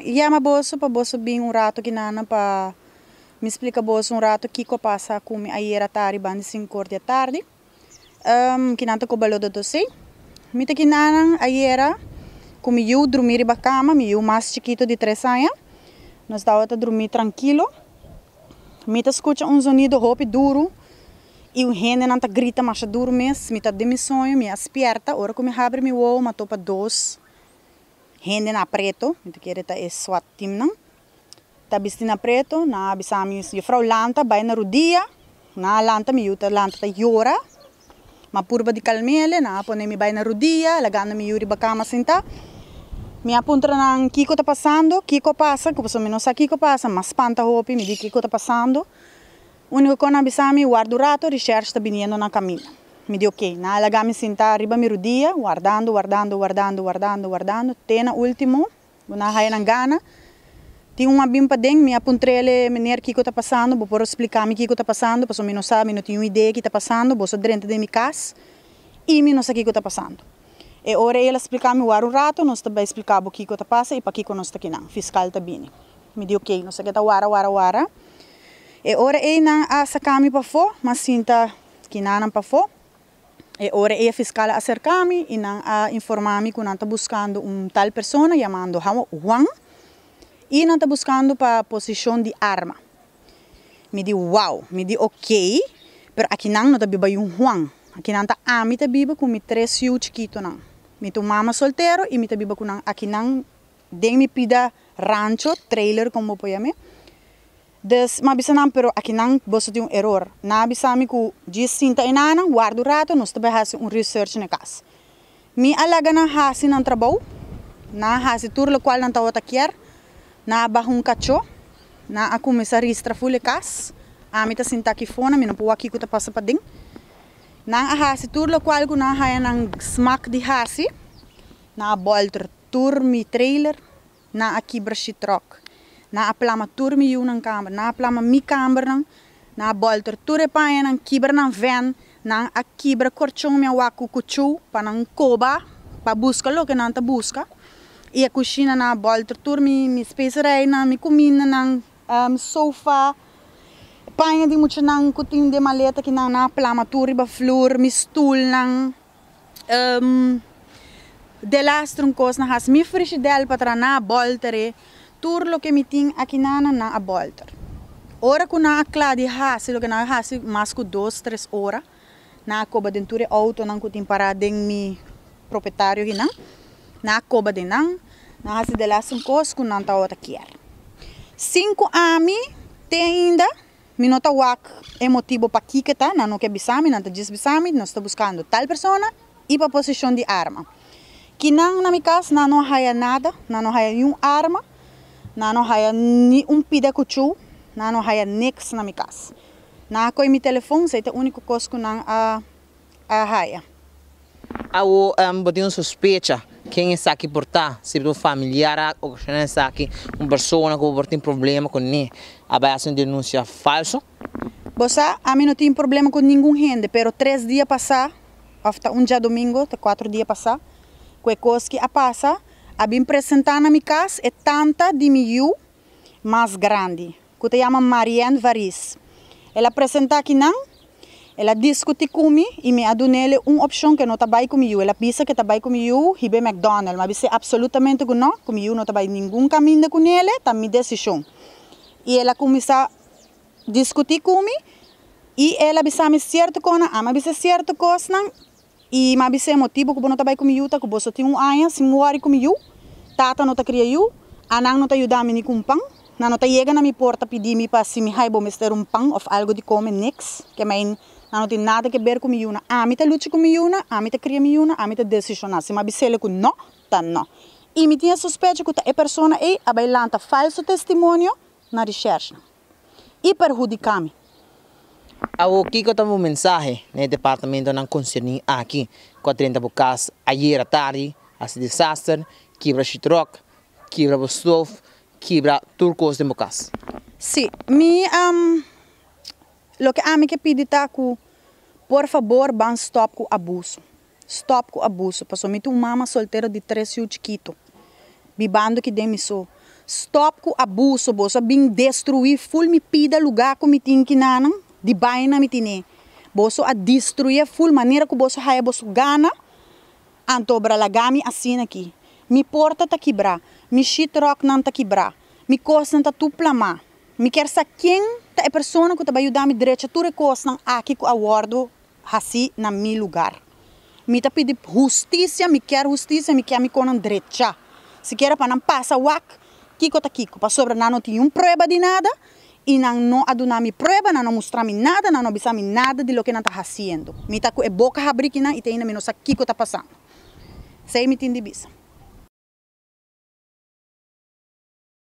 Llama bolso para bolso bem rato que nana para me explica bolso rato que co passa com ayer à tarde bande 5 horas da tarde. Que nanta co balodo do sei. Mita que nana ayer como eu dormir na cama, eu mais chiquito de 3 anos. Nós dava a dormir tranquilo. Mita escuta sonido roupa duro. E o rende não tá grita mais duro mesmo. Mita de meu sonho, me aspierta. Ora que me abre meu olho, me topa 2. Rende na preto. Mita que era é SWAT team não. Tá vestindo na preto. Na abisami a frau lanta, vai na rodia. Na lanta, me yuta lanta tá llora. Ma purba de calmele, na pone me vai na rodia. Lagando me yuri bacama senta. Me apunta nang Kiko tá passando, Kiko passa, que você não sabe Kiko passa, mas espanta roupa, me diz Kiko tá passando. O único que eu abisami, guardo o rato, recherche está vindo na caminho. Me diz ok, na alaga me sentar arriba meu dia, guardando, até na último, na raia na gana. Tinha uma bimpa dentro, me apunta ele, menino Kiko tá passando, vou por explicar me Kiko tá passando, porque eu não sabe, não tenho ideia que tá passando, vou só dentro de minha casa, e me não sei Kiko tá passando. E ora ela explicar-me o rato, nós também explicar o que está passando e para que nós está aqui não. Fiscal está bem. Me diz ok, nós está wara. E ora ela não sacar-me para fora, mas sinta que não para fora. E ora ela fiscal acercar-me e não informar-me que não está buscando tal pessoa chamando Juan e não está buscando para posição de arma. Me diz wow, me diz ok, mas aqui não está bebendo Juan. Aqui não está a mim está bebendo com 3 filhos chiquitos não. Me tu mama solteiro e me tabiba kunang aqui não den me pida rancho trailer como poiame des ma bisa não pero aqui não bosso de error na bisa me ku diz sinta enana guardo rato nós também hasi research na casa me alaga na hasi nan trabalho na hasi tur lo qual não tá outra quer na bahun cacho na a começar registra full casa a me tá sinta aqui fona me não pode aqui que tá passa para dentro na hasi tur lo qual kuna haya nang smack di hasi na bolter tur mi trailer na akibra shi truck na aplama tur mi yu nang kamer na aplama mi kamer nang na bolter tur e pa nang kibra nang van na akibra korchong mi waku kuchu pa nang koba pa busca lo que nang ta busca e a cozinha na bolter tur mi space na mi comida nang sofa panha de muito nang kuting de maleta que na plama turi ba flor mi stoel nang de lastrum cos na has mi frigidaire para na boltere tur lo que mi ting aqui na a bolter ora ku na cladi has lo que na has mas ku 2-3 horas na coba dentro auto nang kuting para den mi proprietário que na coba de nang na has de lastrum cos ku nang ta outra quer 5 ami tem ainda minota wak é motivo para que tá não que bisami não tá diz bisami nós está buscando tal pessoa e para posição de arma que não na minha casa não há nada não há nenhum arma não há nenhum pida cuchu não há nix na minha casa na com meu telefone é o único coisa que não há Ao botinho suspeita quem está aqui por tá se do familiar ou que está aqui uma pessoa que tem problema com ele a base de denúncia falso você a mim não tem problema com nenhum gente pero 3 dias passar até dia domingo até 4 dias passar que coisa que a passa a bem apresentar na minha casa é tanta de mil mais grande que se chama Marianne Varis ela apresenta aqui não ela discute comigo e me adunele uma opção que não está bem comigo. Ela pensa que está bem comigo, ribe McDonald's, mas disse absolutamente que não, comigo não está bem nenhum caminho com ele, está minha decisão. E ela começa a discutir comigo e ela disse me certo coisa, ama disse certo coisa, e mas disse motivo que não está bem comigo, tá que você tem ano, se morre comigo, tata não está criando, anang não está ajudando me com pão, não está chega na minha porta pedir me para se me raibo me ter pão ou algo de comer nix, que mãe não tem nada que ver comigo, a mim tá luta comigo, a mim tá cria comigo, a mim tá decisionar, se me abisele com não, tá não. E me tinha suspeita que a pessoa aí a bailanta falso testemunho na recherche e perjudicar-me. O que eu tenho mensagem no departamento não concerning aqui com a 30 bocas ayer à tarde, esse desastre, quebra chitroc, quebra bostov, quebra turcos de bocas. Sim, lo que a mim que pedi tá que por favor ban stop com abuso. Stop com abuso, porque me tu mama solteira de 3 filhos chiquito. Bibando que dem so. Stop com abuso, bossa bem destruir full mi pida lugar com mi tinki nanang, de baina mi tine. Bossa a destruir full maneira que bossa haia bossa gana, antobra lagami assim aqui. Mi porta tá quebrar, mi shitrock não tá quebrar, mi costa tá tuplama. Mi quer sa quem tá é pessoa que tá vai ajudar mi direita tu recosta aqui com awardo assim na mi lugar. Mi tá pedir justiça, mi quer mi conan direita. Se quer para não passa wak, kiko tá kiko, para sobra não tem prova de nada e não aduna mi prova, não mostrar mi nada, não bisa mi nada de lo que não tá fazendo. Mi tá com a boca abrindo e tem ainda mi não sa kiko tá passando. Sei mi tem de bisa.